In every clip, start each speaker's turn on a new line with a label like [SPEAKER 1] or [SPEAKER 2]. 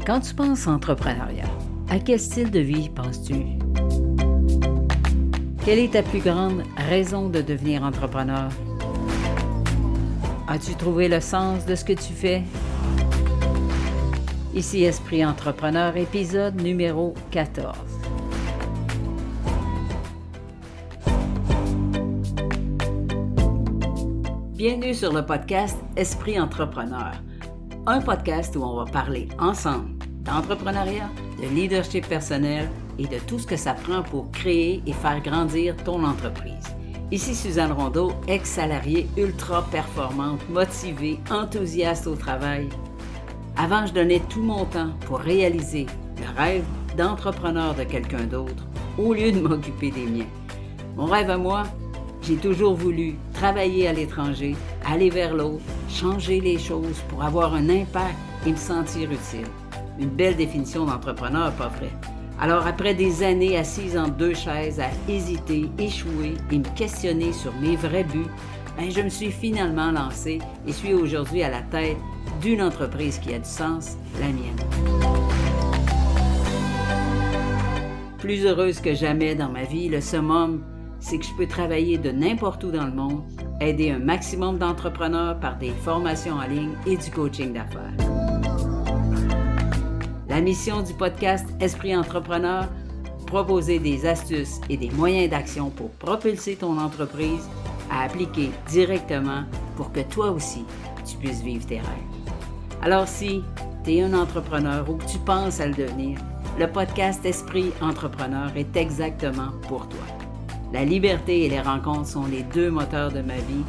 [SPEAKER 1] Quand tu penses entrepreneuriat, à quel style de vie penses-tu? Quelle est ta plus grande raison de devenir entrepreneur? As-tu trouvé le sens de ce que tu fais? Ici Esprit Entrepreneur, épisode numéro 14. Bienvenue sur le podcast Esprit Entrepreneur, un podcast où on va parler ensemble d'entrepreneuriat, de leadership personnel et de tout ce que ça prend pour créer et faire grandir ton entreprise. Ici Suzanne Rondeau, ex-salariée ultra performante, motivée, enthousiaste au travail. Avant, je donnais tout mon temps pour réaliser le rêve d'entrepreneur de quelqu'un d'autre au lieu de m'occuper des miens. Mon rêve à moi, j'ai toujours voulu travailler à l'étranger, aller vers l'autre, changer les choses pour avoir un impact et me sentir utile. Une belle définition d'entrepreneur, pas vrai? Alors, après des années assise entre deux chaises à hésiter, échouer et me questionner sur mes vrais buts, je me suis finalement lancée et suis aujourd'hui à la tête d'une entreprise qui a du sens, la mienne. Plus heureuse que jamais dans ma vie, le summum, c'est que je peux travailler de n'importe où dans le monde, aider un maximum d'entrepreneurs par des formations en ligne et du coaching d'affaires. La mission du podcast Esprit Entrepreneur, proposer des astuces et des moyens d'action pour propulser ton entreprise à appliquer directement pour que toi aussi, tu puisses vivre tes rêves. Alors si tu es un entrepreneur ou que tu penses à le devenir, le podcast Esprit Entrepreneur est exactement pour toi. La liberté et les rencontres sont les deux moteurs de ma vie,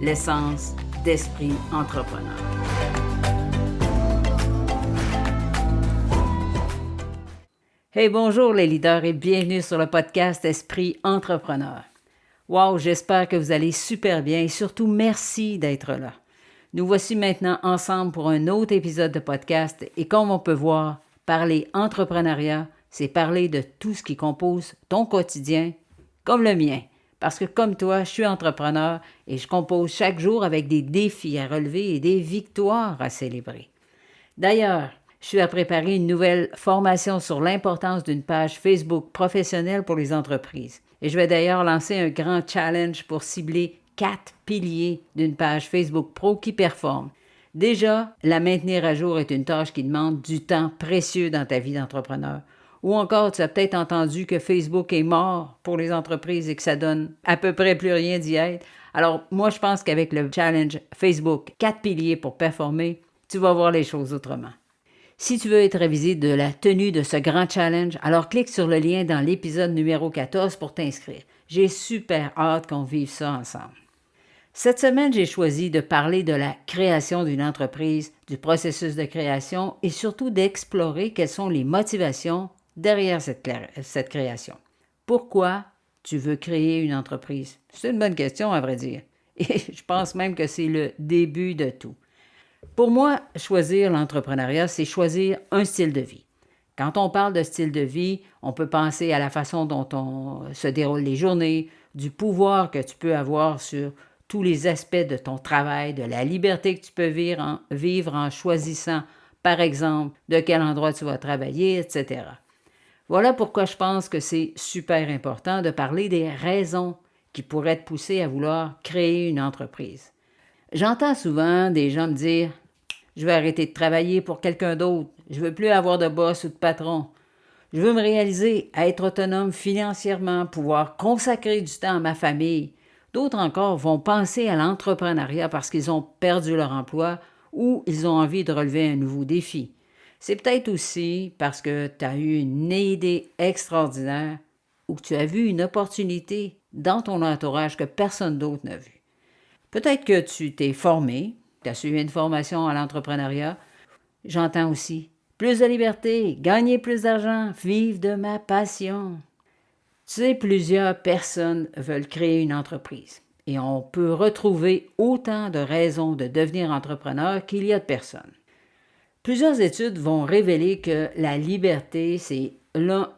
[SPEAKER 1] l'essence d'Esprit Entrepreneur. Hey, bonjour les leaders et bienvenue sur le podcast Esprit Entrepreneur. Wow, j'espère que vous allez super bien et surtout merci d'être là. Nous voici maintenant ensemble pour un autre épisode de podcast et comme on peut voir, parler entrepreneuriat, c'est parler de tout ce qui compose ton quotidien comme le mien. Parce que comme toi, je suis entrepreneur et je compose chaque jour avec des défis à relever et des victoires à célébrer. D'ailleurs, je suis à préparer une nouvelle formation sur l'importance d'une page Facebook professionnelle pour les entreprises. Et je vais d'ailleurs lancer un grand challenge pour cibler 4 piliers d'une page Facebook Pro qui performe. Déjà, la maintenir à jour est une tâche qui demande du temps précieux dans ta vie d'entrepreneur. Ou encore, tu as peut-être entendu que Facebook est mort pour les entreprises et que ça donne à peu près plus rien d'y être. Alors, moi, je pense qu'avec le challenge Facebook 4 piliers pour performer, tu vas voir les choses autrement. Si tu veux être avisé de la tenue de ce grand challenge, alors clique sur le lien dans l'épisode numéro 14 pour t'inscrire. J'ai super hâte qu'on vive ça ensemble. Cette semaine, j'ai choisi de parler de la création d'une entreprise, du processus de création et surtout d'explorer quelles sont les motivations derrière cette création. Pourquoi tu veux créer une entreprise? C'est une bonne question, à vrai dire. Et je pense même que c'est le début de tout. Pour moi, choisir l'entrepreneuriat, c'est choisir un style de vie. Quand on parle de style de vie, on peut penser à la façon dont se déroulent les journées, du pouvoir que tu peux avoir sur tous les aspects de ton travail, de la liberté que tu peux vivre en choisissant, par exemple, de quel endroit tu vas travailler, etc. Voilà pourquoi je pense que c'est super important de parler des raisons qui pourraient te pousser à vouloir créer une entreprise. J'entends souvent des gens me dire « Je vais arrêter de travailler pour quelqu'un d'autre, je ne veux plus avoir de boss ou de patron. Je veux me réaliser, être autonome financièrement, pouvoir consacrer du temps à ma famille. » D'autres encore vont penser à l'entrepreneuriat parce qu'ils ont perdu leur emploi ou ils ont envie de relever un nouveau défi. C'est peut-être aussi parce que tu as eu une idée extraordinaire ou que tu as vu une opportunité dans ton entourage que personne d'autre n'a vu. Peut-être que tu t'es formé, tu as suivi une formation à l'entrepreneuriat. J'entends aussi plus de liberté, gagner plus d'argent, vivre de ma passion. Tu sais, plusieurs personnes veulent créer une entreprise et on peut retrouver autant de raisons de devenir entrepreneur qu'il y a de personnes. Plusieurs études vont révéler que la liberté, c'est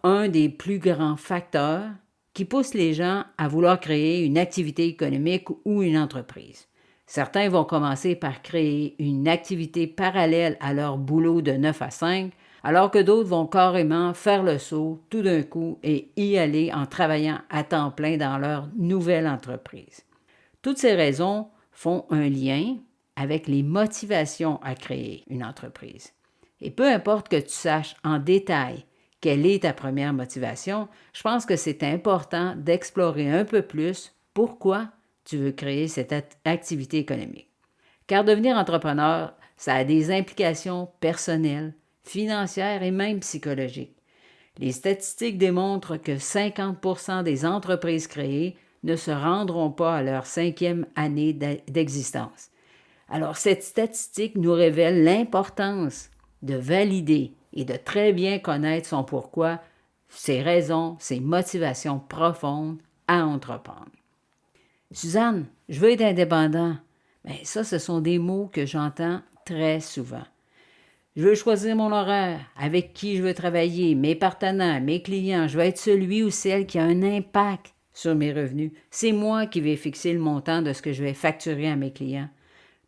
[SPEAKER 1] un des plus grands facteurs qui poussent les gens à vouloir créer une activité économique ou une entreprise. Certains vont commencer par créer une activité parallèle à leur boulot de 9 à 5 alors que d'autres vont carrément faire le saut tout d'un coup et y aller en travaillant à temps plein dans leur nouvelle entreprise. Toutes ces raisons font un lien avec les motivations à créer une entreprise. Et peu importe que tu saches en détail quelle est ta première motivation, je pense que c'est important d'explorer un peu plus pourquoi tu veux créer cette activité économique. Car devenir entrepreneur, ça a des implications personnelles, financières et même psychologiques. Les statistiques démontrent que 50% des entreprises créées ne se rendront pas à leur 5e année d'existence. Alors, cette statistique nous révèle l'importance de valider et de très bien connaître son pourquoi, ses raisons, ses motivations profondes à entreprendre. Suzanne, je veux être indépendant. Bien, ça, ce sont des mots que j'entends très souvent. Je veux choisir mon horaire, avec qui je veux travailler, mes partenaires, mes clients. Je veux être celui ou celle qui a un impact sur mes revenus. C'est moi qui vais fixer le montant de ce que je vais facturer à mes clients.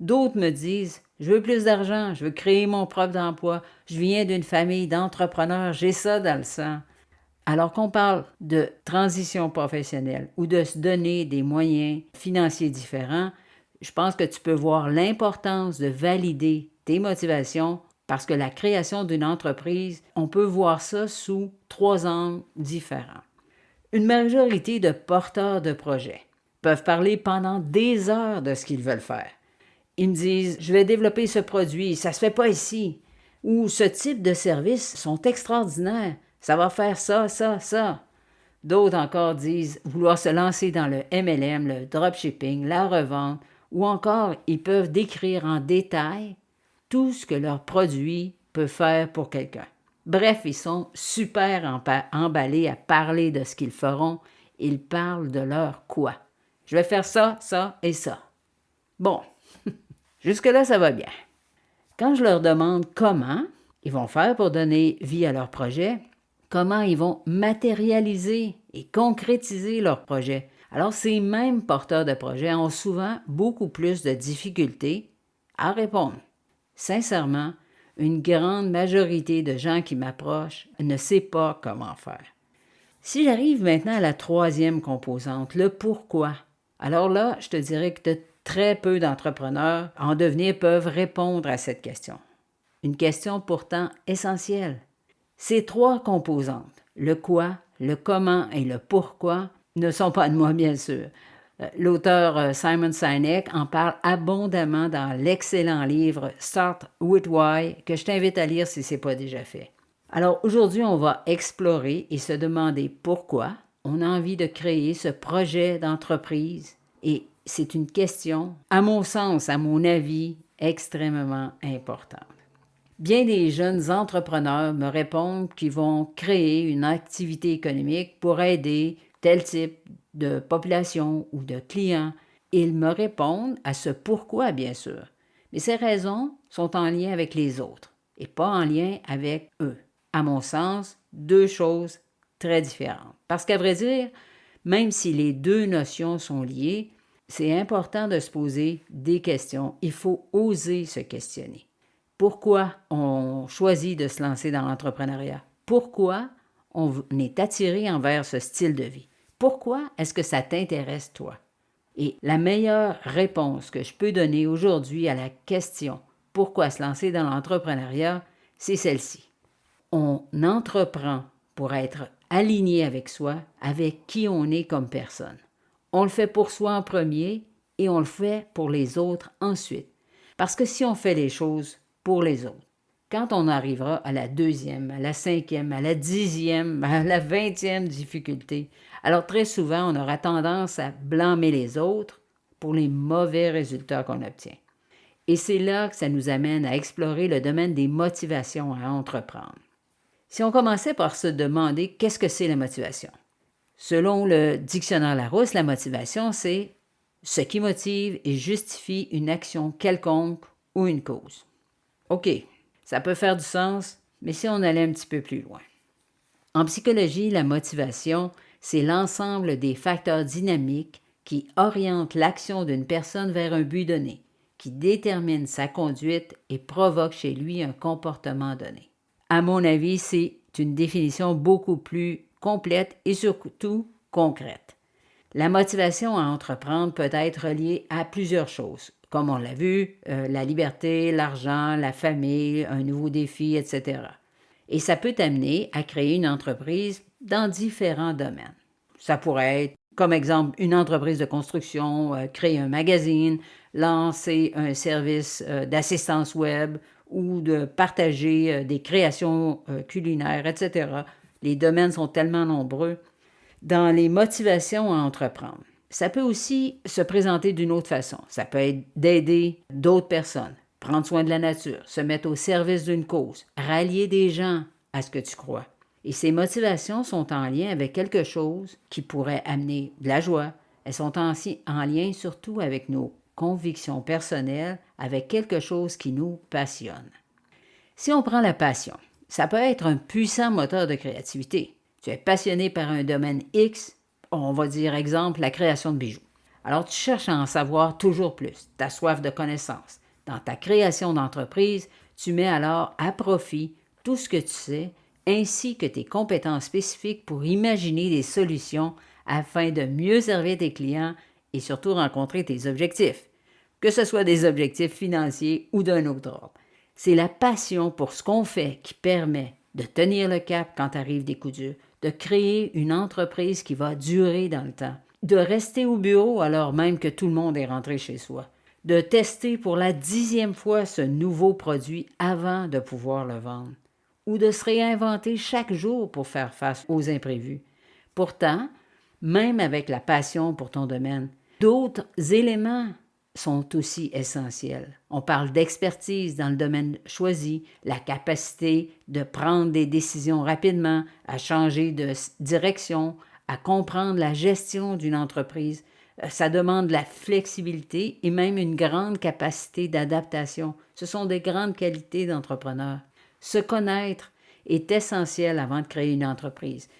[SPEAKER 1] D'autres me disent, je veux plus d'argent, je veux créer mon propre emploi, je viens d'une famille d'entrepreneurs, j'ai ça dans le sang. Alors qu'on parle de transition professionnelle ou de se donner des moyens financiers différents, je pense que tu peux voir l'importance de valider tes motivations parce que la création d'une entreprise, on peut voir ça sous 3 angles différents. Une majorité de porteurs de projets peuvent parler pendant des heures de ce qu'ils veulent faire. Ils me disent, je vais développer ce produit, ça se fait pas ici. Ou ce type de services sont extraordinaires, ça va faire ça, ça, ça. D'autres encore disent vouloir se lancer dans le MLM, le dropshipping, la revente, ou encore ils peuvent décrire en détail tout ce que leur produit peut faire pour quelqu'un. Bref, ils sont super emballés à parler de ce qu'ils feront. Ils parlent de leur quoi. Je vais faire ça, ça et ça. Bon, jusque-là, ça va bien. Quand je leur demande comment ils vont faire pour donner vie à leur projet, comment ils vont matérialiser et concrétiser leur projet, alors ces mêmes porteurs de projets ont souvent beaucoup plus de difficultés à répondre. Sincèrement, une grande majorité de gens qui m'approchent ne sait pas comment faire. Si j'arrive maintenant à la 3e composante, le pourquoi, alors là, je te dirais que très peu d'entrepreneurs en devenir peuvent répondre à cette question. Une question pourtant essentielle. Ces 3 composantes, le quoi, le comment et le pourquoi, ne sont pas de moi, bien sûr. L'auteur Simon Sinek en parle abondamment dans l'excellent livre Start with Why, que je t'invite à lire si ce n'est pas déjà fait. Alors aujourd'hui, on va explorer et se demander pourquoi on a envie de créer ce projet d'entreprise. Et c'est une question, à mon sens, à mon avis, extrêmement importante. Bien des jeunes entrepreneurs me répondent qu'ils vont créer une activité économique pour aider tel type de population ou de clients. Ils me répondent à ce pourquoi, bien sûr. Mais ces raisons sont en lien avec les autres et pas en lien avec eux. À mon sens, 2 choses très différentes. Parce qu'à vrai dire, même si les 2 notions sont liées, c'est important de se poser des questions. Il faut oser se questionner. Pourquoi on choisit de se lancer dans l'entrepreneuriat? Pourquoi on est attiré envers ce style de vie? Pourquoi est-ce que ça t'intéresse, toi? Et la meilleure réponse que je peux donner aujourd'hui à la question « Pourquoi se lancer dans l'entrepreneuriat? » c'est celle-ci. On entreprend pour être aligné avec soi, avec qui on est comme personne. On le fait pour soi en premier et on le fait pour les autres ensuite. Parce que si on fait les choses pour les autres, quand on arrivera à la 2e, à la 5e, à la 10e, à la 20e difficulté, alors très souvent, on aura tendance à blâmer les autres pour les mauvais résultats qu'on obtient. Et c'est là que ça nous amène à explorer le domaine des motivations à entreprendre. Si on commençait par se demander qu'est-ce que c'est la motivation? Selon le dictionnaire Larousse, la motivation, c'est ce qui motive et justifie une action quelconque ou une cause. OK, ça peut faire du sens, mais si on allait un petit peu plus loin. En psychologie, la motivation, c'est l'ensemble des facteurs dynamiques qui orientent l'action d'une personne vers un but donné, qui déterminent sa conduite et provoquent chez lui un comportement donné. À mon avis, c'est une définition beaucoup plus complète et surtout concrète. La motivation à entreprendre peut être reliée à plusieurs choses, comme on l'a vu, la liberté, l'argent, la famille, un nouveau défi, etc. Et ça peut t'amener à créer une entreprise dans différents domaines. Ça pourrait être, comme exemple, une entreprise de construction, créer un magazine, lancer un service d'assistance web ou de partager des créations culinaires, etc. Les domaines sont tellement nombreux. Dans les motivations à entreprendre, ça peut aussi se présenter d'une autre façon. Ça peut être d'aider d'autres personnes, prendre soin de la nature, se mettre au service d'une cause, rallier des gens à ce que tu crois. Et ces motivations sont en lien avec quelque chose qui pourrait amener de la joie. Elles sont en lien surtout avec nos convictions personnelles, avec quelque chose qui nous passionne. Si on prend la passion, ça peut être un puissant moteur de créativité. Tu es passionné par un domaine X, on va dire exemple la création de bijoux. Alors tu cherches à en savoir toujours plus, tu as soif de connaissances. Dans ta création d'entreprise, tu mets alors à profit tout ce que tu sais, ainsi que tes compétences spécifiques pour imaginer des solutions afin de mieux servir tes clients et surtout rencontrer tes objectifs, que ce soit des objectifs financiers ou d'un autre ordre. C'est la passion pour ce qu'on fait qui permet de tenir le cap quand arrivent des coups durs, de créer une entreprise qui va durer dans le temps, de rester au bureau alors même que tout le monde est rentré chez soi, de tester pour la 10e fois ce nouveau produit avant de pouvoir le vendre, ou de se réinventer chaque jour pour faire face aux imprévus. Pourtant, même avec la passion pour ton domaine, d'autres éléments sont aussi essentiels. On parle d'expertise dans le domaine choisi, la capacité de prendre des décisions rapidement, à changer de direction, à comprendre la gestion d'une entreprise. Ça demande de la flexibilité et même une grande capacité d'adaptation. Ce sont des grandes qualités d'entrepreneur. Se connaître est essentiel avant de créer une entreprise.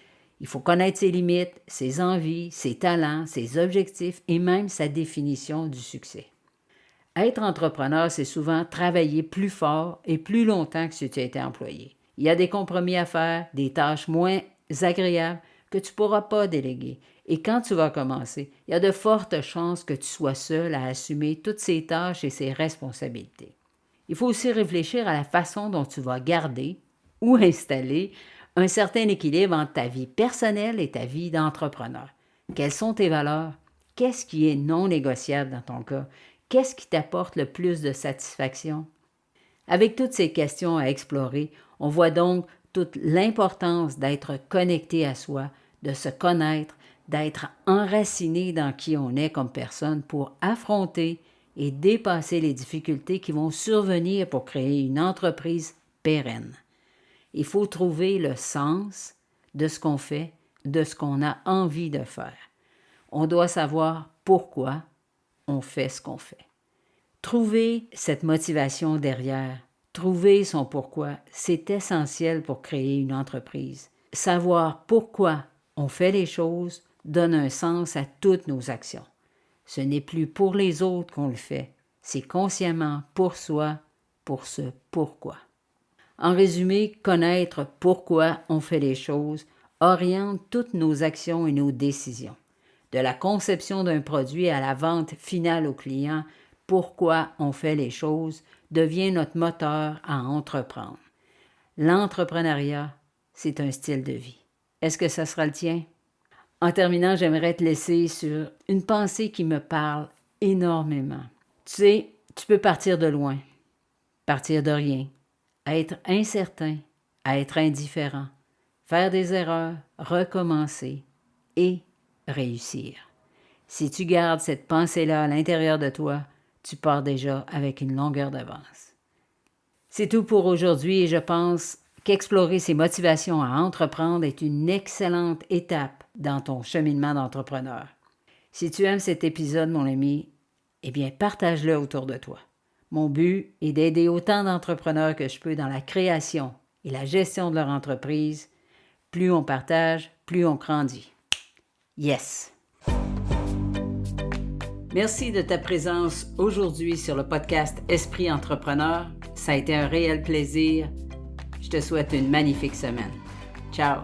[SPEAKER 1] Il faut connaître ses limites, ses envies, ses talents, ses objectifs et même sa définition du succès. Être entrepreneur, c'est souvent travailler plus fort et plus longtemps que si tu étais employé. Il y a des compromis à faire, des tâches moins agréables que tu ne pourras pas déléguer. Et quand tu vas commencer, il y a de fortes chances que tu sois seul à assumer toutes ces tâches et ces responsabilités. Il faut aussi réfléchir à la façon dont tu vas garder ou installer un certain équilibre entre ta vie personnelle et ta vie d'entrepreneur. Quelles sont tes valeurs? Qu'est-ce qui est non négociable dans ton cas? Qu'est-ce qui t'apporte le plus de satisfaction? Avec toutes ces questions à explorer, on voit donc toute l'importance d'être connecté à soi, de se connaître, d'être enraciné dans qui on est comme personne pour affronter et dépasser les difficultés qui vont survenir pour créer une entreprise pérenne. Il faut trouver le sens de ce qu'on fait, de ce qu'on a envie de faire. On doit savoir pourquoi on fait ce qu'on fait. Trouver cette motivation derrière, trouver son pourquoi, c'est essentiel pour créer une entreprise. Savoir pourquoi on fait les choses donne un sens à toutes nos actions. Ce n'est plus pour les autres qu'on le fait, c'est consciemment pour soi, pour ce pourquoi. En résumé, connaître pourquoi on fait les choses oriente toutes nos actions et nos décisions. De la conception d'un produit à la vente finale au client, pourquoi on fait les choses devient notre moteur à entreprendre. L'entrepreneuriat, c'est un style de vie. Est-ce que ça sera le tien? En terminant, j'aimerais te laisser sur une pensée qui me parle énormément. Tu sais, tu peux partir de loin, partir de rien, à être incertain, à être indifférent, faire des erreurs, recommencer et réussir. Si tu gardes cette pensée-là à l'intérieur de toi, tu pars déjà avec une longueur d'avance. C'est tout pour aujourd'hui et je pense qu'explorer ses motivations à entreprendre est une excellente étape dans ton cheminement d'entrepreneur. Si tu aimes cet épisode, mon ami, eh bien, partage-le autour de toi. Mon but est d'aider autant d'entrepreneurs que je peux dans la création et la gestion de leur entreprise. Plus on partage, plus on grandit. Yes! Merci de ta présence aujourd'hui sur le podcast Esprit Entrepreneur. Ça a été un réel plaisir. Je te souhaite une magnifique semaine. Ciao!